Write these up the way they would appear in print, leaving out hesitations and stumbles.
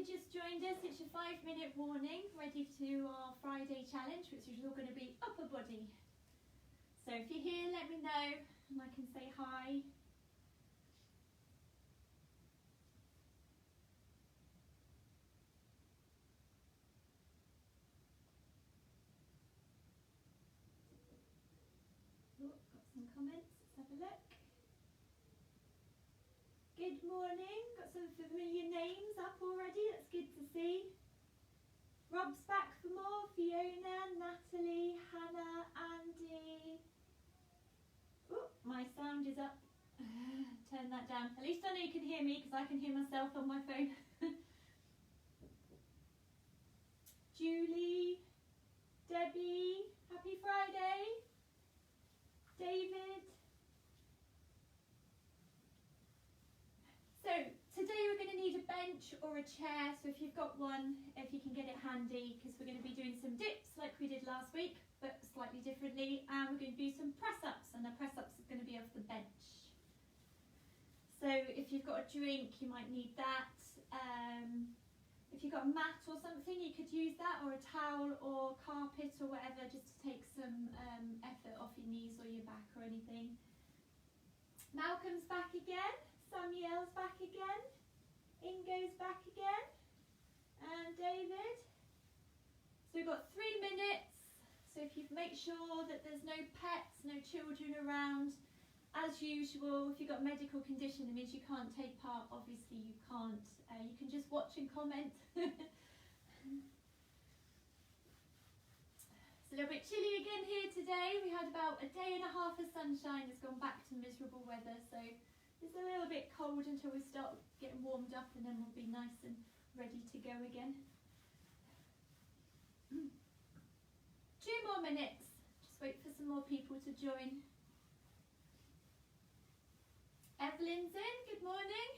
just joined us, it's your 5-minute warning, ready to our Friday challenge, which is all going to be upper body. So if you're here, let me know and I can say hi. Oh, got some comments, let's have a look. Good morning, got some familiar names up already, that's good to see. Rob's back for more, Fiona, Natalie, Hannah, Andy. Oh, my sound is up. Turn that down. At least I know you can hear me because I can hear myself on my phone. Julie, Debbie, happy Friday. David. So today we're going to need a bench or a chair, so if you've got one, if you can get it handy, because we're going to be doing some dips like we did last week, but slightly differently, and we're going to do some press-ups, and the press-ups are going to be off the bench. So if you've got a drink, you might need that. If you've got a mat or something, you could use that, or a towel or carpet or whatever, just to take some effort off your knees or your back or anything. Malcolm's back again. Samuel's back again, Ingo's back again, and David. So we've got 3 minutes, so if you make sure that there's no pets, no children around, as usual, if you've got a medical condition that means you can't take part, obviously you can't, you can just watch and comment. It's a little bit chilly again here today. We had about a day and a half of sunshine, it's gone back to miserable weather, so it's a little bit cold until we start getting warmed up, and then we'll be nice and ready to go again. 2 more minutes. Just wait for some more people to join. Evelyn's in. Good morning.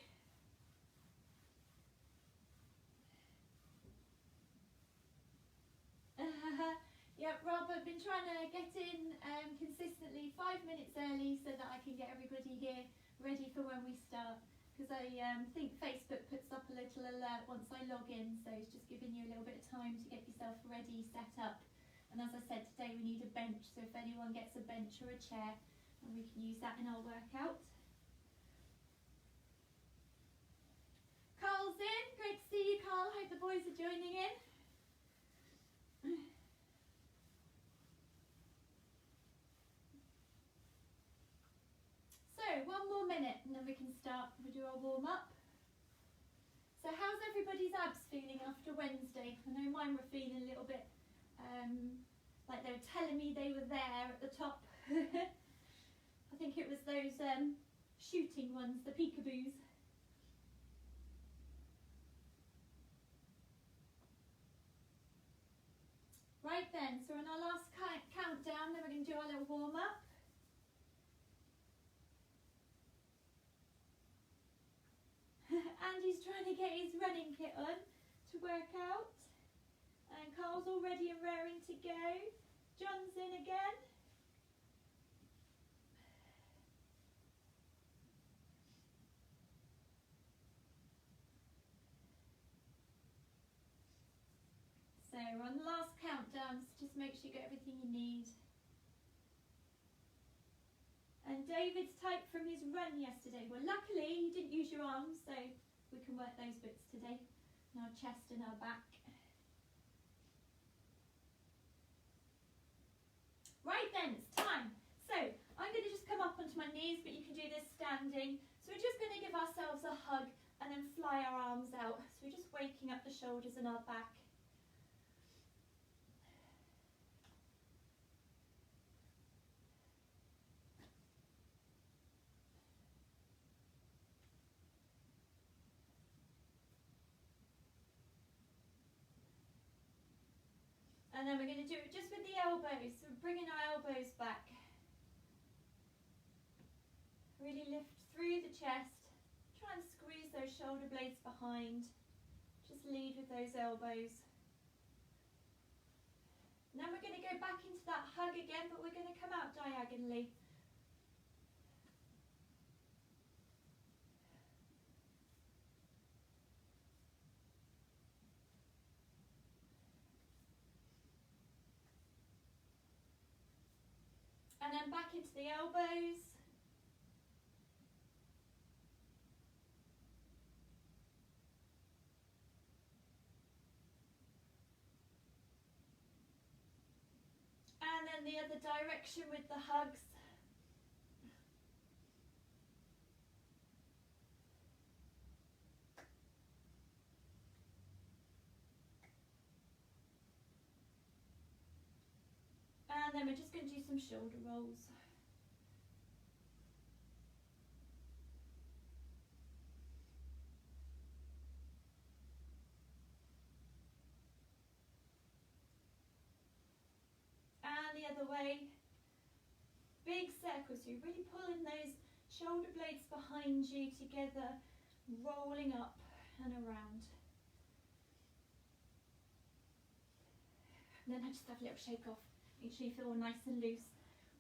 Yep, Rob, I've been trying to get in consistently 5 minutes early so that I can get everybody here ready for when we start, because I think Facebook puts up a little alert once I log in, so it's just giving you a little bit of time to get yourself ready, set up. And as I said, today we need a bench, so if anyone gets a bench or a chair, and we can use that in our workout. Carl's in, great to see you, Carl, hope the boys are joining in. So 1 more minute and then we can start. We'll do our warm up. So how's everybody's abs feeling after Wednesday? I know mine were feeling a little bit like they were telling me they were there at the top. I think it was those shooting ones, the peekaboos. Right then, so on our last countdown, then we're going to do our little warm up. Andy's trying to get his running kit on to work out. And Carl's all ready and raring to go. John's in again. So we're on the last countdown, so just make sure you get everything you need. And David's typed from his run yesterday. Well, luckily you didn't use your arms, so we can work those bits today. And our chest and our back. Right then, it's time. So I'm going to just come up onto my knees, but you can do this standing. So we're just going to give ourselves a hug and then fly our arms out. So we're just waking up the shoulders and our back. And then we're going to do it just with the elbows, so we're bringing our elbows back. Really lift through the chest, try and squeeze those shoulder blades behind. Just lead with those elbows. And then we're going to go back into that hug again, but we're going to come out diagonally. And back into the elbows. And then the other direction with the hugs. And then we're just going to do some shoulder rolls. And the other way. Big circles. So you're really pulling those shoulder blades behind you together, rolling up and around. And then I just have a little shake off. Make sure you feel nice and loose.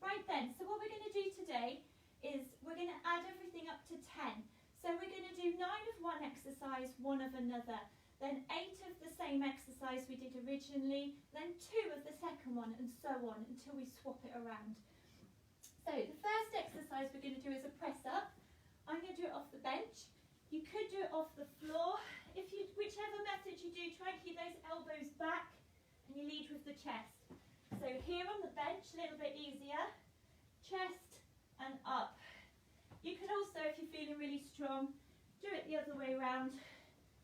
Right then, so what we're going to do today is we're going to add everything up to 10. So we're going to do 9 of one exercise, 1 of another, then 8 of the same exercise we did originally, then 2 of the second one, and so on until we swap it around. So the first exercise we're going to do is a press up. I'm going to do it off the bench. You could do it off the floor. Whichever method you do, try and keep those elbows back and you lead with the chest. So here on the bench, a little bit easier, chest and up. You could also, if you're feeling really strong, do it the other way around.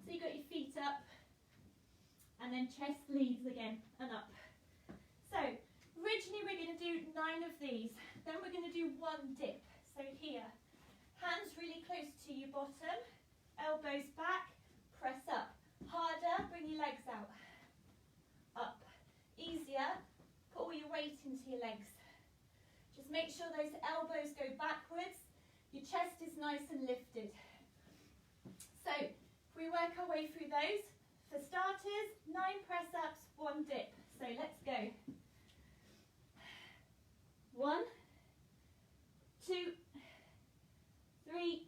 So you've got your feet up and then chest leads again and up. So originally we're going to do 9 of these, then we're going to do 1 dip. So here, hands really close to your bottom, elbows back, press up. Harder, bring your legs out. Up. Easier, put all your weight into your legs. Just make sure those elbows go backwards, your chest is nice and lifted. So, if we work our way through those, for starters, 9 press-ups, 1 dip. So let's go. 1, 2, 3,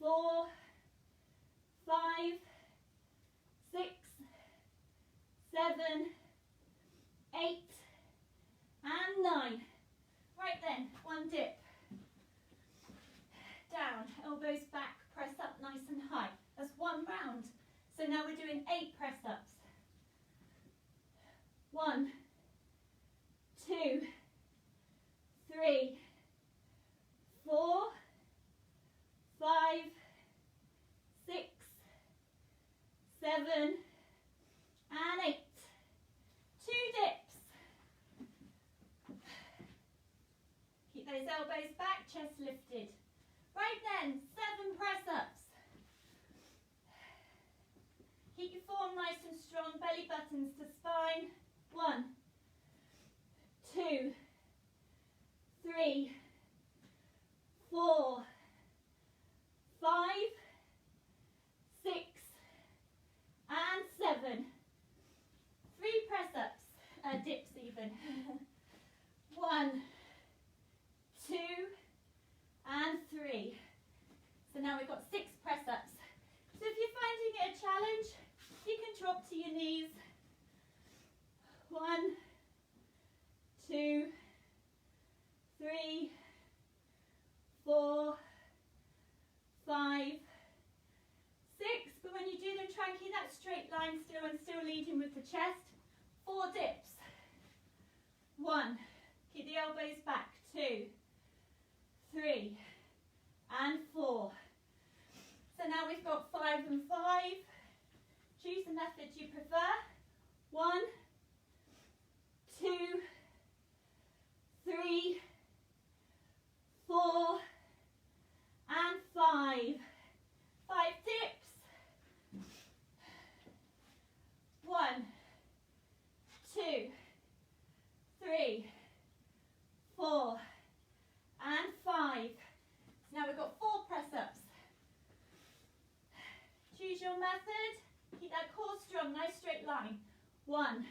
4, 5, 6, 7, 8, and 9. Right then, 1 dip. Down, elbows back, press up nice and high. That's 1 round. So now we're doing 8 press-ups. 1, 2, 3, 4, 5, 6, 7, and 8. 2 dips. Keep those elbows back, chest lifted. Right then, 7 press-ups. Keep your form nice and strong, belly buttons to spine. 1, 2, 3, 4, 5, 6, and 7. 3 press-ups, dips even. 1, 2, and 3. So now we've got 6 press-ups. So if you're finding it a challenge, you can drop to your knees. 1, 2, 3, 4, 5, 6. But when you do them, try and keep that straight line still and still leading with the chest. 4 dips. 1. Keep the elbows back. 2, 3, and 4. So now we've got 5 and 5. Choose the method you prefer. 1, 2, 3, 4, and 5. 5 dips. 1, 2, 3, 4, and 5. So now we've got 4 press-ups. Choose your method. Keep that core strong, nice straight line. 1,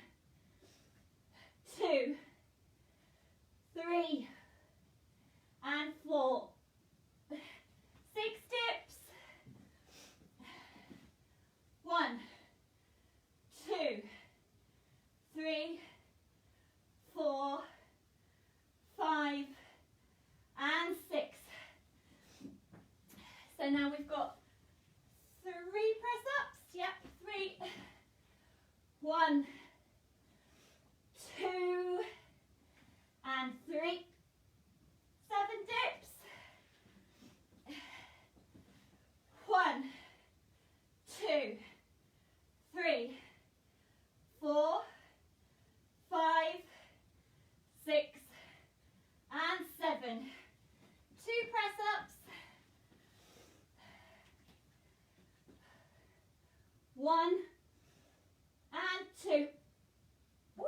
So now we've got 3 press-ups. Yep, 3. 1, 2, and 3. 7 dips. 1, 2, 3, 4, 5, 6, and 7. 2 press-ups. 1 and 2. Woo!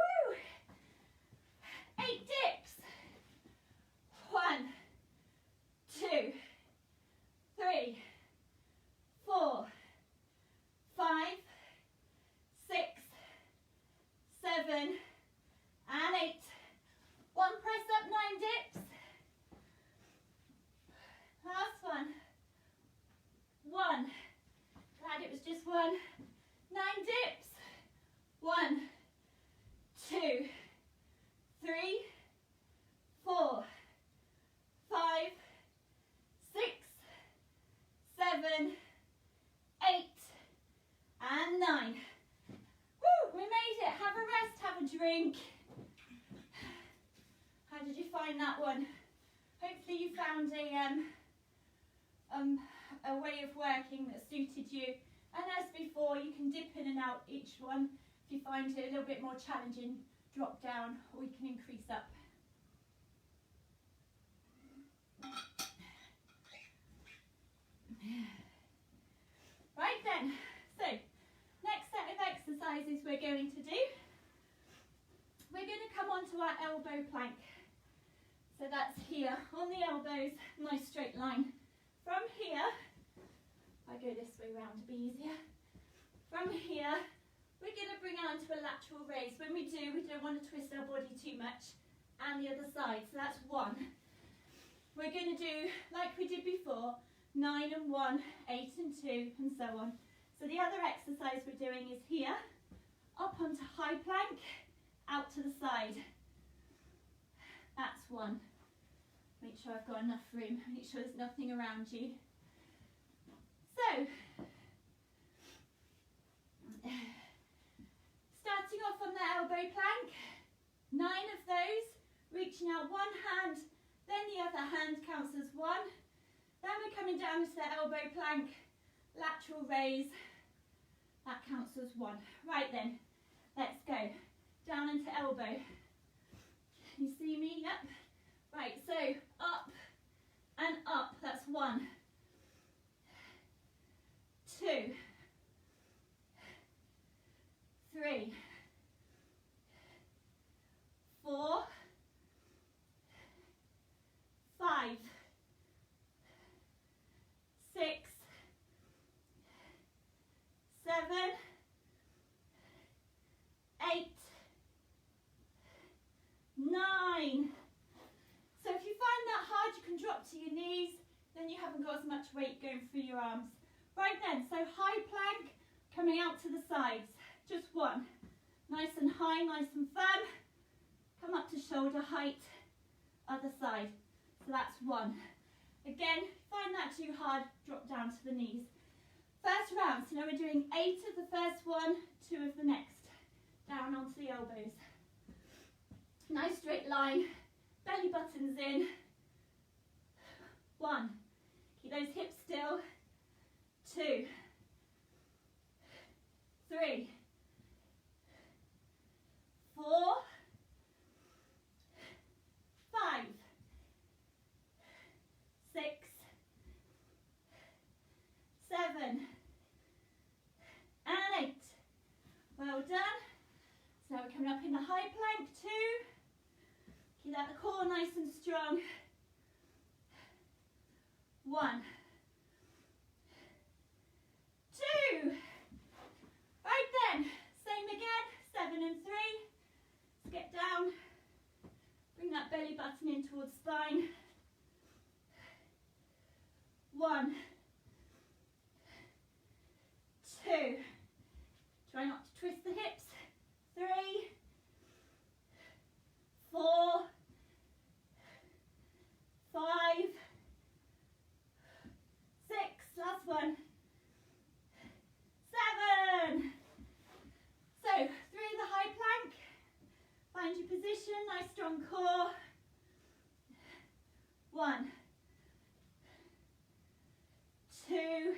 8 dips. 1, 2, 3, 4, 5, 6, 7, and 8. 1 press up, 9 dips. Last one. 1. Glad it was just 1. 9 dips. 1, 2, 3, 4, 5, 6, 7, 8, and 9. Woo, we made it. Have a rest, have a drink. How did you find that one? Hopefully you found a way of working that suited you. And as before, you can dip in and out each one. If you find it a little bit more challenging, drop down, or we can increase up. Right then, so next set of exercises we're going to do, we're going to come onto our elbow plank. So that's here on the elbows, nice straight line. From here, I go this way round to be easier. From here, we're going to bring out into a lateral raise. When we do, we don't want to twist our body too much. And the other side, so that's 1. We're going to do, like we did before, 9 and 1, 8 and 2, and so on. So the other exercise we're doing is here, up onto high plank, out to the side. That's 1. Make sure I've got enough room, make sure there's nothing around you. So, starting off on the elbow plank, 9 of those, reaching out one hand, then the other hand counts as 1. Then we're coming down into the elbow plank, lateral raise, that counts as 1. Right then, let's go. Down into elbow. You see me? Yep. Right, so up and up, that's 1, 2, 3, 4, 5, 6, 7, 8, 9. So if you find that hard, you can drop to your knees, then you haven't got as much weight going through your arms. Right then, so high plank, coming out to the sides, just 1. Nice and high, nice and firm. Come up to shoulder height, other side. So that's 1. Again, find that too hard, drop down to the knees. First round, so now we're doing 8 of the first one, 2 of the next. Down onto the elbows. Nice straight line. Belly buttons in. 1. Keep those hips still. 2. 3. 4. 5. 6. 7. And 8. Well done. So now we're coming up in the high plank. 2. Keep that core nice and strong. 1, 2. Right then, same again, 7 and 3. Let's get down. Bring that belly button in towards spine. 1, 2. Try not to twist the hips. 3, 4, 5, 6, position, nice strong core. 1, 2,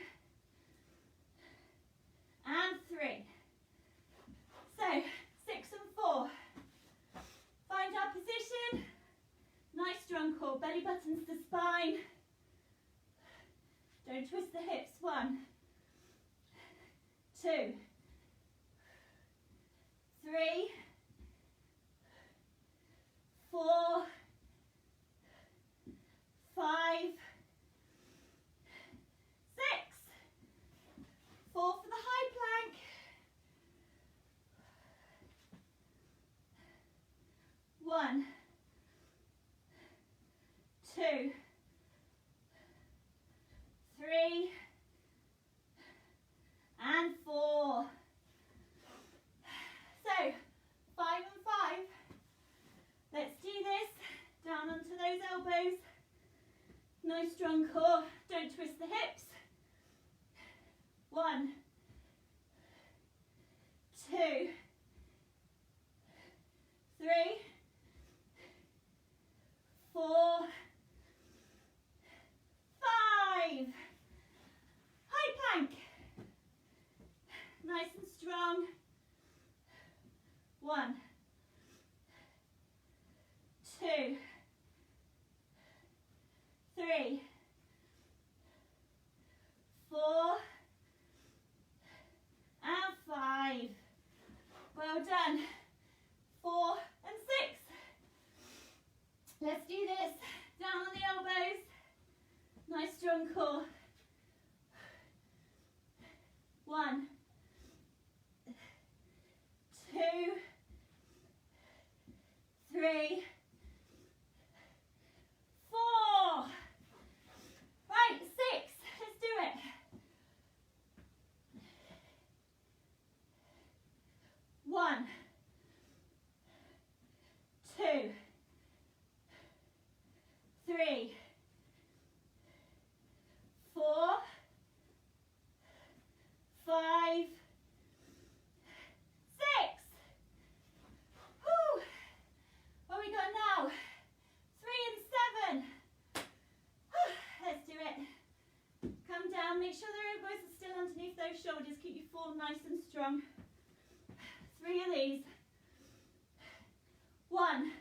and 3. So 6 and 4. Find our position. Nice strong core, belly buttons to spine. Don't twist the hips. 1, 2, 3, 4, 5, 6. 4 for the high plank. 1, 2, 3, and 4. So 5 and 5. Let's do this. Down onto those elbows. Nice strong core. Don't twist the hips. 1, 2, 3, 4, 5. High plank. Nice and strong. 1, 2, 3, 4, and 5. Well done. 4 and 6. Let's do this. Down on the elbows. Nice strong core. 1, 2, 3, 4. Right, 6. Let's do it. 1, 2, 3, 4, 5, 6. Whew. What we got now? 3 and 7. Let's do it. Come down. Make sure the elbows are still underneath those shoulders. Keep your form nice and strong. 3 of these. 1,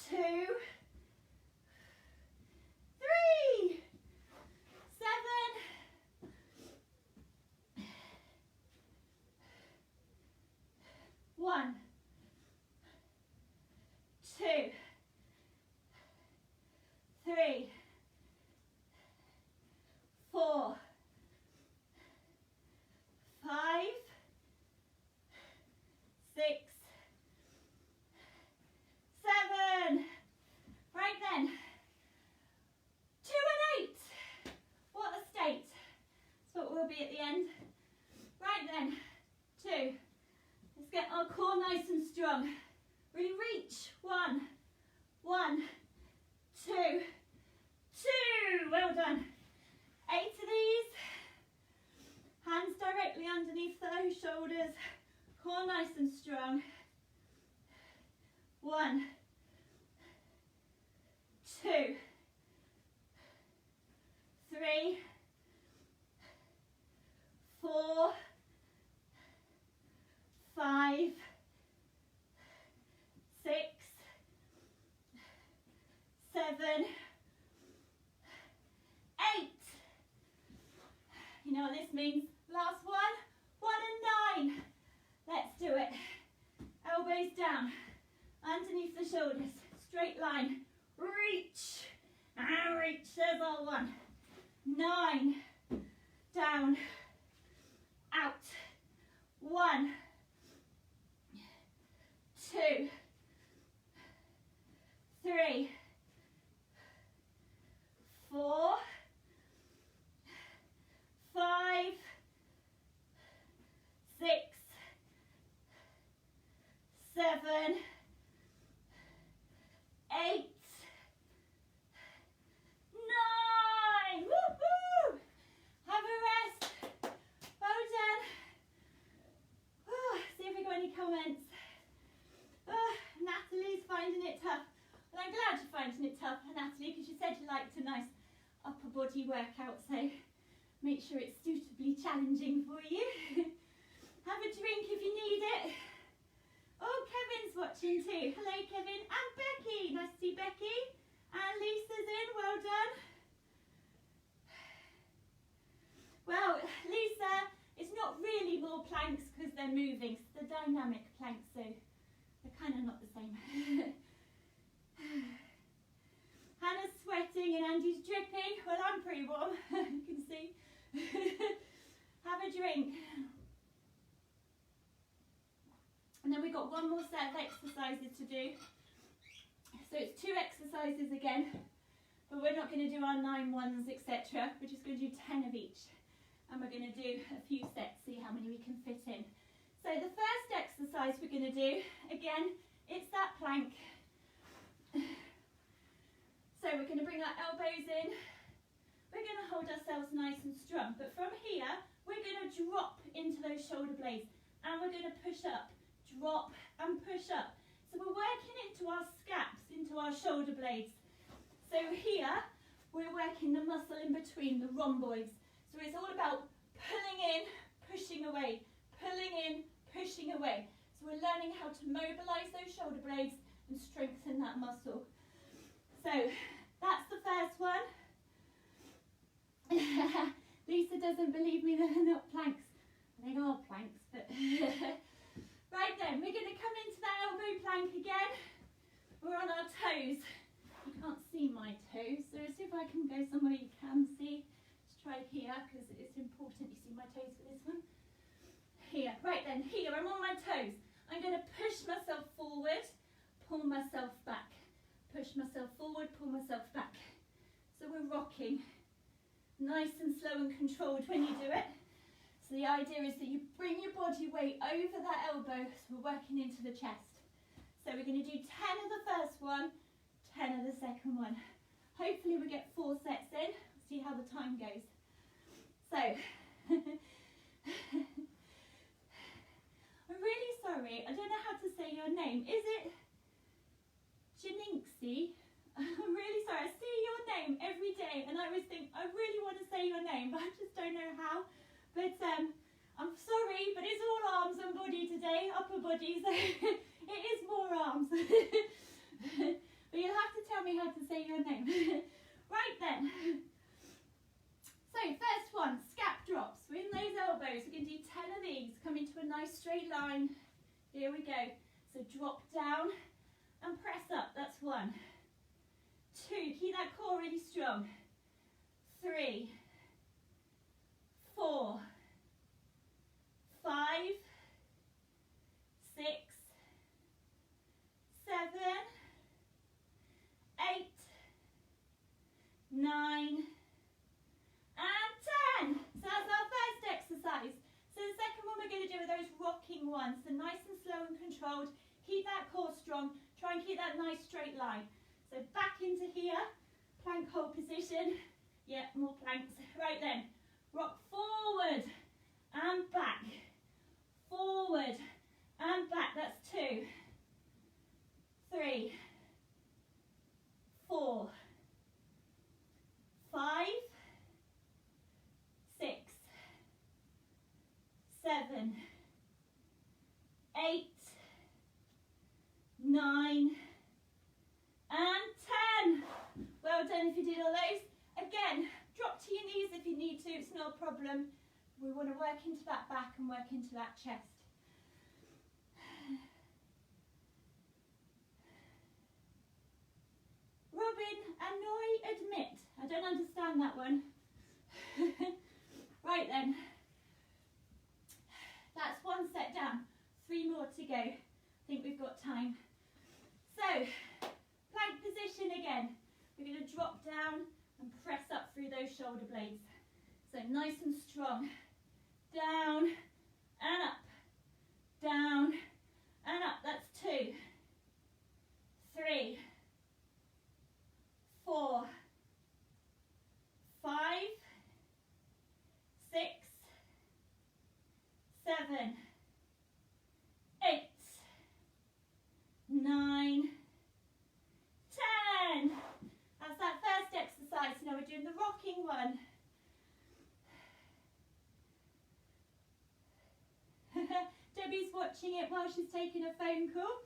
2, 3, 7, 1, 2, 3, 4, 5, 6, 7. Right then. 2 and 8. What a state. That's what we'll be at the end. Right then. 2. Let's get our core nice and strong. Really reach. 1, 1, 2, 2. Well done. 8 of these. Hands directly underneath those shoulders. Core nice and strong. 1, 2, 3, 4, 5, 6, 7, 8. You know what this means? Last one. 1 and 9. Let's do it. Elbows down, underneath the shoulders, straight line. Reach, and reach. There's our 1. 9, down, out. 1, 2, 3, 4, 5, 6, 7, 8, 9. Woohoo! Have a rest. Well done. See if we got any comments. finding it tough, Natalie, because you said you liked a nice upper body workout, so make sure it's suitably challenging for you. Have a drink if you need it. Oh, Kevin's watching too. Hello, Kevin. And Becky. Nice to see Becky. And Lisa's in. Well done. Well, Lisa, it's not really more planks because they're moving. It's the dynamic planks, so they're kind of not the same. Hannah's sweating and Andy's dripping. Well, I'm pretty warm, you can see. Have a drink. And then we've got one more set of exercises to do. So it's 2 exercises again, but we're not going to do our 9 ones, etc. We're just going to do 10 of each. And we're going to do a few sets, see how many we can fit in. So the first exercise we're going to do, again, it's that plank. So we're going to bring our elbows in. We're going to hold ourselves nice and strong. But from here, we're going to drop into those shoulder blades. And we're going to push up. Drop and push up. So we're working into our scaps, into our shoulder blades. So here, we're working the muscle in between, the rhomboids. So it's all about pulling in, pushing away, pulling in, pushing away. So we're learning how to mobilize those shoulder blades and strengthen that muscle. So that's the first one. Lisa doesn't believe me, they're not planks. They are planks, but... Right then, we're going to come into that elbow plank again. We're on our toes. You can't see my toes, so let's see if I can go somewhere you can see. Let's try here, because it's important you see my toes for this one. Here, right then, here, I'm on my toes. I'm going to push myself forward, pull myself back. Push myself forward, pull myself back. So we're rocking. Nice and slow and controlled when you do it. So the idea is that you bring your body weight over that elbow, so we're working into the chest. So we're going to do 10 of the first one, 10 of the second one. Hopefully we get 4 sets in, see how the time goes. So, I'm really sorry, I don't know how to say your name. Is it Janinxi? I'm really sorry, I see your name every day and I always think, I really want to say your name, but I just don't know how. But I'm sorry, but it's all arms and body today, upper body, so it is more arms. But you'll have to tell me how to say your name. Right then. So first one, scap drops. We're in those elbows. We're going to do 10 of these. Come into a nice straight line. Here we go. So drop down and press up. That's 1. 2. Keep that core really strong. 3. 4, 5, 6, 7, 8, 9, and 10. So that's our first exercise. So the second one we're going to do are those rocking ones. So nice and slow and controlled. Keep that core strong. Try and keep that nice straight line. So back into here, plank hold position. Yep, more planks. Right then. Rock forward and back, forward and back. That's 2, 3, 4, 5, 6, 7, 8, 9, and 10. Well done if you did all those. Again, drop to your knees if you need to, it's no problem. We want to work into that back and work into that chest. Robin and Noi admit. I don't understand that one. Right then. That's 1 set down. 3 more to go. I think we've got time. So, plank position again. We're going to drop down and press up through those shoulder blades. So nice and strong. Down and up. Down and up. That's 2, 3, 4, 5, 6, 7, 8, 9, 10. watching it while she's taking a phone call.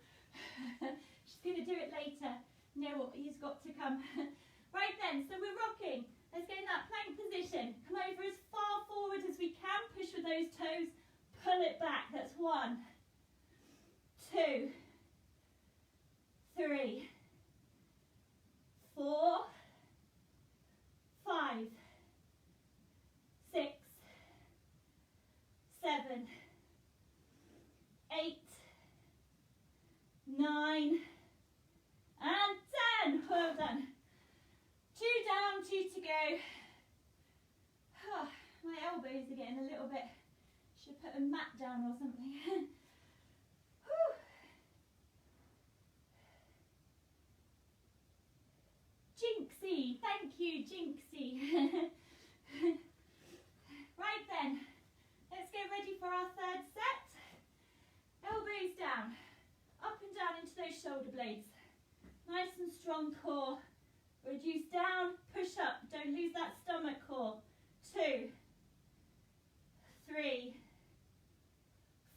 She's going to do it later. No, he's got to come. Right then, so we're rocking. Let's get in that plank position. Come over as far forward as we can. Push with those toes. Pull it back. That's 1, 2, 3, 4, 5, 6, 7, 8, 9, and 10. Well done. 2 down, 2 to go. Oh, my elbows are getting a little bit, should put a mat down or something. Jinxie, thank you, Jinxie. Right then, let's get ready for our 3rd set. Elbows down, up and down into those shoulder blades. Nice and strong core. Reduce down, push up, don't lose that stomach core. 2, 3,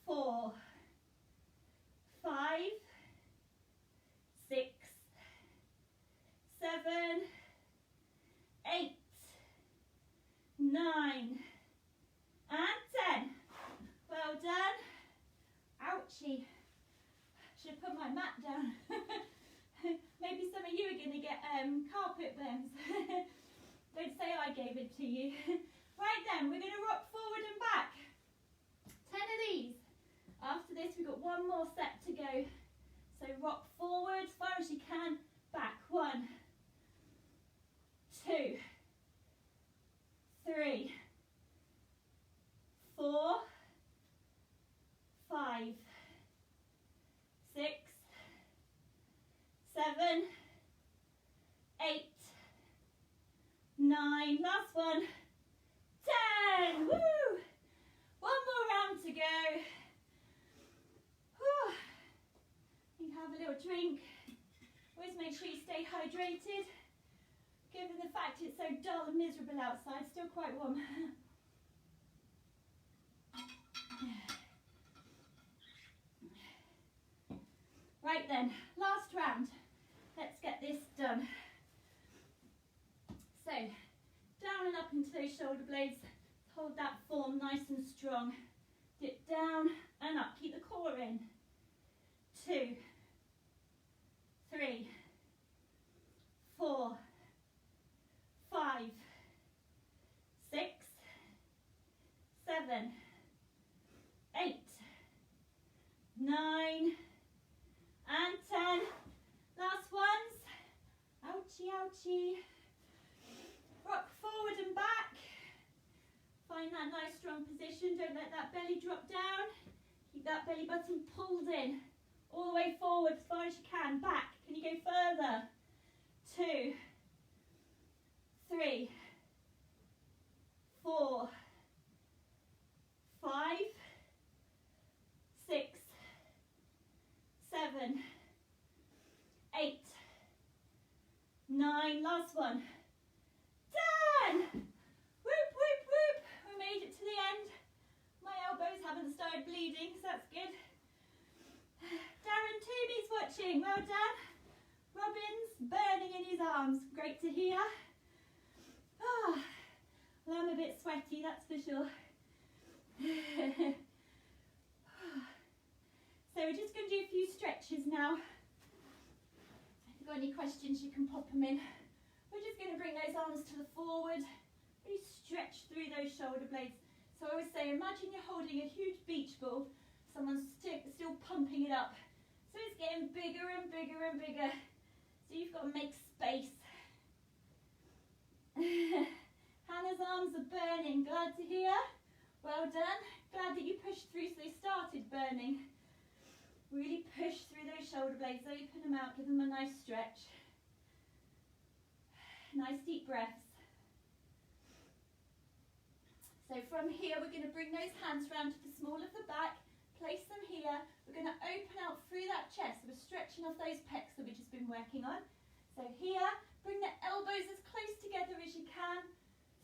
4, 5, 6, 7, 8, 9, and 10. Well done. Ouchie. Should have put my mat down. Maybe some of you are going to get carpet burns. Don't say I gave it to you. Right then, we're going to rock forward and back. 10 of these. After this, we've got 1 more set to go. So rock forward as far as you can. Back. 1, 2, 3, 4, 5, 6, 7, 8, 9, last one, 10. Woo! 1 more round to go. Whew. You can have a little drink. Always make sure you stay hydrated. Given the fact it's so dull and miserable outside, still quite warm. Right then, last round. Let's get this done. So, down and up into those shoulder blades. Hold that form nice and strong. Dip down and up. Keep the core in. 2, 3, 4, 5, 6, 7, 8, 9, and 10. Last ones. Ouchie, ouchie. Rock forward and back. Find that nice strong position. Don't let that belly drop down. Keep that belly button pulled in. All the way forward as far as you can. Back. Can you go further? 2, 3, 4, 5, 6, 7, 8, 9, last one, 10. Whoop, whoop, whoop. We made it to the end. My elbows haven't started bleeding, so that's good. Darren Toomey's watching, well done. Robin's burning in his arms, great to hear. Oh, well, I'm a bit sweaty, that's for sure. So we're just going to do a few stretches now. If you've got any questions, you can pop them in. We're just going to bring those arms to the forward, really stretch through those shoulder blades. So I always say, imagine you're holding a huge beach ball, someone's still pumping it up. So it's getting bigger and bigger and bigger. So you've got to make space. Hannah's arms are burning, glad to hear. Well done. Glad that you pushed through so they started burning. Really push through those shoulder blades, open them out, give them a nice stretch. Nice deep breaths. So from here we're going to bring those hands round to the small of the back, place them here. We're going to open out through that chest. So we're stretching off those pecs that we've just been working on. So here, bring the elbows as close together as you can.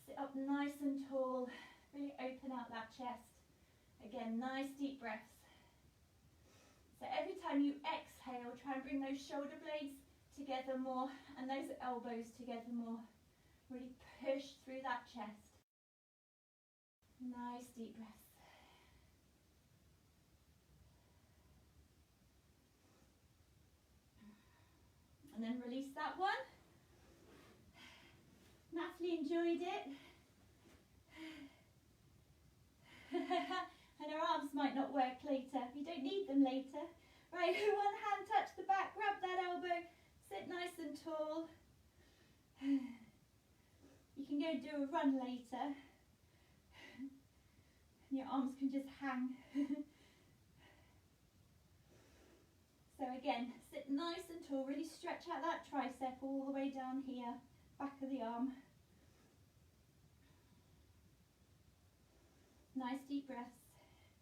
Sit up nice and tall. Really open out that chest. Again, nice deep breaths. So every time you exhale, try and bring those shoulder blades together more and those elbows together more. Really push through that chest. Nice deep breath. And then release that one. Natalie enjoyed it. And her arms might not work later. You don't need them later. Right, one hand touch the back, grab that elbow, sit nice and tall. You can go and do a run later. Your arms can just hang. So again, sit nice and tall, really stretch out that tricep all the way down here, back of the arm. Nice deep breaths.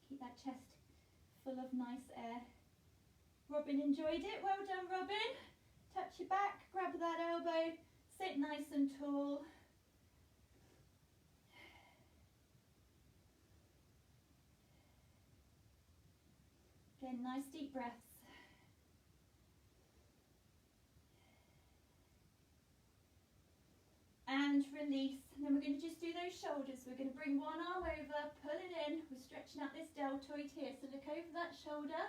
Keep that chest full of nice air. Robin enjoyed it. Well done, Robin. Touch your back, grab that elbow, sit nice and tall. Again, nice deep breaths. And release. And then we're going to just do those shoulders. We're going to bring one arm over, pull it in. We're stretching out this deltoid here. So look over that shoulder.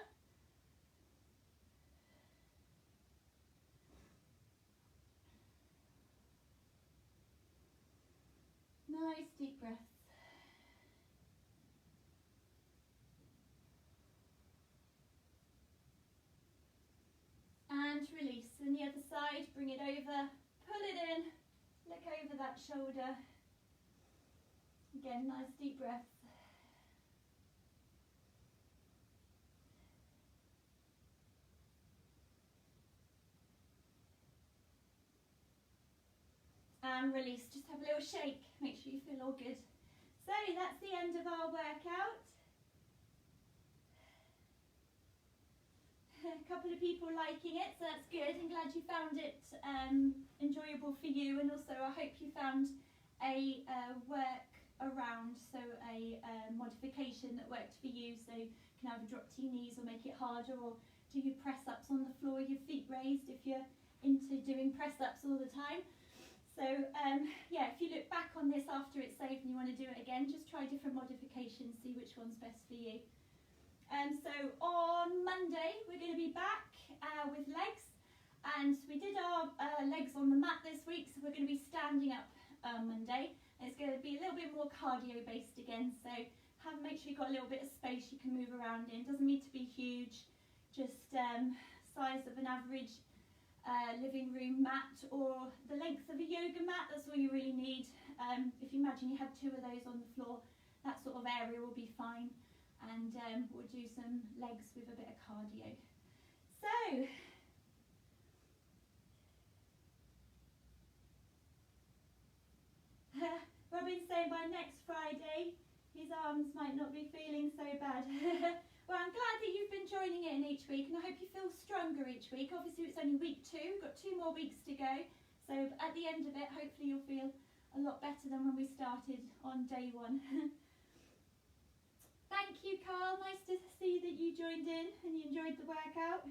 Nice deep breaths. And release. And the other side, bring it over, pull it in. Look over that shoulder. Again, nice deep breaths. And release. Just have a little shake. Make sure you feel all good. So that's the end of our workout. A couple of people liking it, so that's good. I'm glad you found it enjoyable for you, and also I hope you found a work around, so a modification that worked for you, so you can either drop to your knees or make it harder, or do your press ups on the floor, your feet raised if you're into doing press ups all the time. So yeah, if you look back on this after it's saved and you want to do it again, just try different modifications, see which one's best for you. So on Monday we're going to be back with legs, and we did our legs on the mat this week, so we're going to be standing up Monday, and it's going to be a little bit more cardio based again, so make sure you've got a little bit of space you can move around in. Doesn't need to be huge, just size of an average living room mat or the length of a yoga mat. That's all you really need. If you imagine you had 2 of those on the floor, that sort of area will be fine. And we'll do some legs with a bit of cardio. So, Robin's saying by next Friday his arms might not be feeling so bad. Well, I'm glad that you've been joining in each week, and I hope you feel stronger each week. Obviously it's only week 2, we've got 2 more weeks to go, so at the end of it hopefully you'll feel a lot better than when we started on day 1. Thank you, Carl. Nice to see that you joined in and you enjoyed the workout.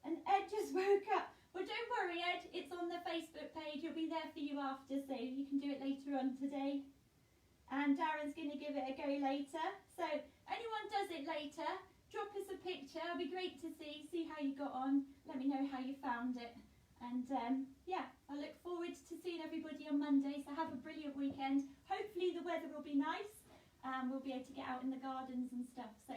And Ed just woke up. Well, don't worry, Ed. It's on the Facebook page. It'll be there for you after, so you can do it later on today. And Darren's going to give it a go later. So anyone does it later, drop us a picture. It'll be great to see how you got on. Let me know how you found it. And yeah, I look forward to seeing everybody on Monday. So have a brilliant weekend. Hopefully the weather will be nice. We'll be able to get out in the gardens and stuff. So